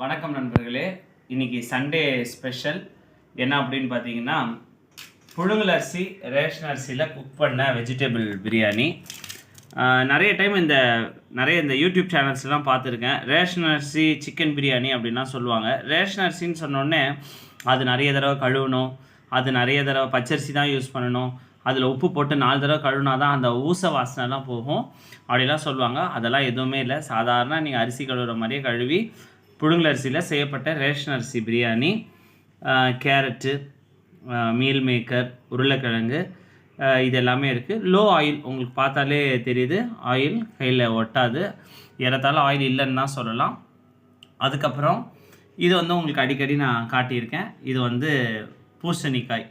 வணக்கம் நண்பர்களே. இன்றைக்கி சண்டே ஸ்பெஷல் என்ன அப்படின்னு பார்த்தீங்கன்னா, புழுங்கல் அரிசி ரேஷன் அரிசியில் குக் பண்ண வெஜிடபிள் பிரியாணி. நிறைய டைம் இந்த யூடியூப் சேனல்ஸ்லாம் பார்த்துருக்கேன். ரேஷன் அரிசி சிக்கன் பிரியாணி அப்படின்லாம் சொல்லுவாங்க. ரேஷன் அரிசின்னு சொன்னோடனே அது நிறைய தடவை கழுவணும், அது நிறைய தடவை பச்சரிசி தான் யூஸ் பண்ணணும், அதில் உப்பு போட்டு 4 தடவை கழுவினா தான் அந்த ஊச வாசனைலாம் போகும் அப்படிலாம் சொல்லுவாங்க. அதெல்லாம் எதுவுமே இல்லை. சாதாரண நீங்கள் அரிசி கழுவுற மாதிரியே கழுவி புழுங்கல் அரிசியில் செய்யப்பட்ட ரேஷன் அரிசி பிரியாணி. கேரட்டு, மீல் மேக்கர், உருளைக்கிழங்கு, இது எல்லாமே இருக்குது. லோ ஆயில், உங்களுக்கு பார்த்தாலே தெரியுது, ஆயில் கையில் ஒட்டாது, ஏறத்தாலும் ஆயில் இல்லைன்னு தான் சொல்லலாம். அதுக்கப்புறம் இது உங்களுக்கு அடிக்கடி நான் காட்டியிருக்கேன். இது பூசணிக்காய்.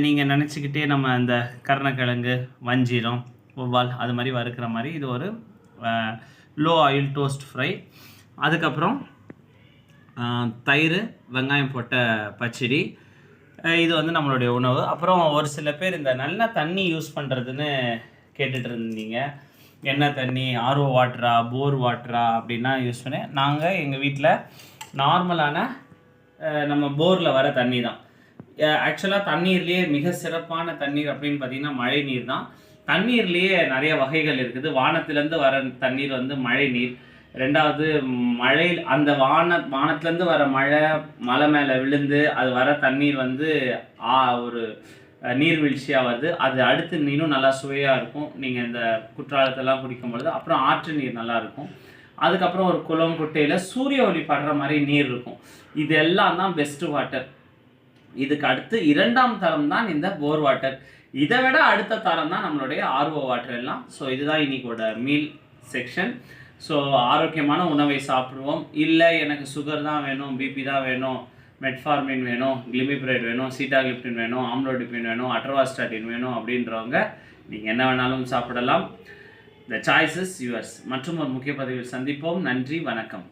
நீங்கள் நினச்சிக்கிட்டே நம்ம இந்த கருணக்கிழங்கு, வஞ்சீரம், ஒவ்வால் அது மாதிரி வறுக்கிற மாதிரி இது ஒரு லோ ஆயில் டோஸ்ட் ஃப்ரை. அதுக்கப்புறம் தயிர், வெங்காயம் போட்ட பச்சடி. இது நம்மளுடைய உணவு. அப்புறம் ஒரு சில பேர் இந்த நல்ல தண்ணி யூஸ் பண்ணுறதுன்னு கேட்டுட்டு இருந்தீங்க. என்ன தண்ணி, ஆர்ஓ வாட்டரா, போர் வாட்டரா அப்படின்னா யூஸ் பண்ணேன். நாங்கள் எங்கள் வீட்டில் நார்மலான நம்ம போரில் வர தண்ணி தான். ஆக்சுவலாக தண்ணீர்லேயே மிக சிறப்பான தண்ணீர் அப்படின்னு பார்த்திங்கன்னா மழை நீர் தான். தண்ணீர்லேயே நிறைய வகைகள் இருக்குது. வானத்திலேருந்து வர தண்ணீர் மழை நீர். ரெண்டாவது, மழை அந்த வானத்துலேருந்து வர மலை மேலே விழுந்து அது வர தண்ணீர் ஒரு நீர்வீழ்ச்சியாக வருது. அது அடுத்து இன்னும் நல்லா சுவையாக இருக்கும் நீங்கள் இந்த குற்றாலத்தெல்லாம் குடிக்கும் பொழுது. அப்புறம் ஆற்று நீர் நல்லாயிருக்கும். அதுக்கப்புறம் ஒரு குளம் குட்டையில் சூரிய ஒளி படுற மாதிரி நீர் இருக்கும். இதெல்லாம் தான் பெஸ்ட்டு வாட்டர். இதுக்கு அடுத்து 2ஆம் தரம் தான் இந்த போர் வாட்டர். இதை விட அடுத்த தரம் தான் நம்மளுடைய ஆர்ஓ வாட்டர் எல்லாம். ஸோ இதுதான் இன்னைக்கோட மீல் செக்ஷன். ஸோ ஆரோக்கியமான உணவை சாப்பிடுவோம். இல்லை எனக்கு சுகர் தான் வேணும், பிபி தான் வேணும், மெட்ஃபார்மின் வேணும், கிளிமிப்ரைட் வேணும், சீட்டாகிளிப்டின் வேணும், ஆம்லோடிபின் வேணும், அட்ரோவாஸ்டாட்டின் வேணும் அப்படின்றவங்க நீங்கள் என்ன வேணாலும் சாப்பிடலாம். The choice is yours. மற்றும் ஒரு முக்கிய பதிவில் சந்திப்போம். நன்றி, வணக்கம்.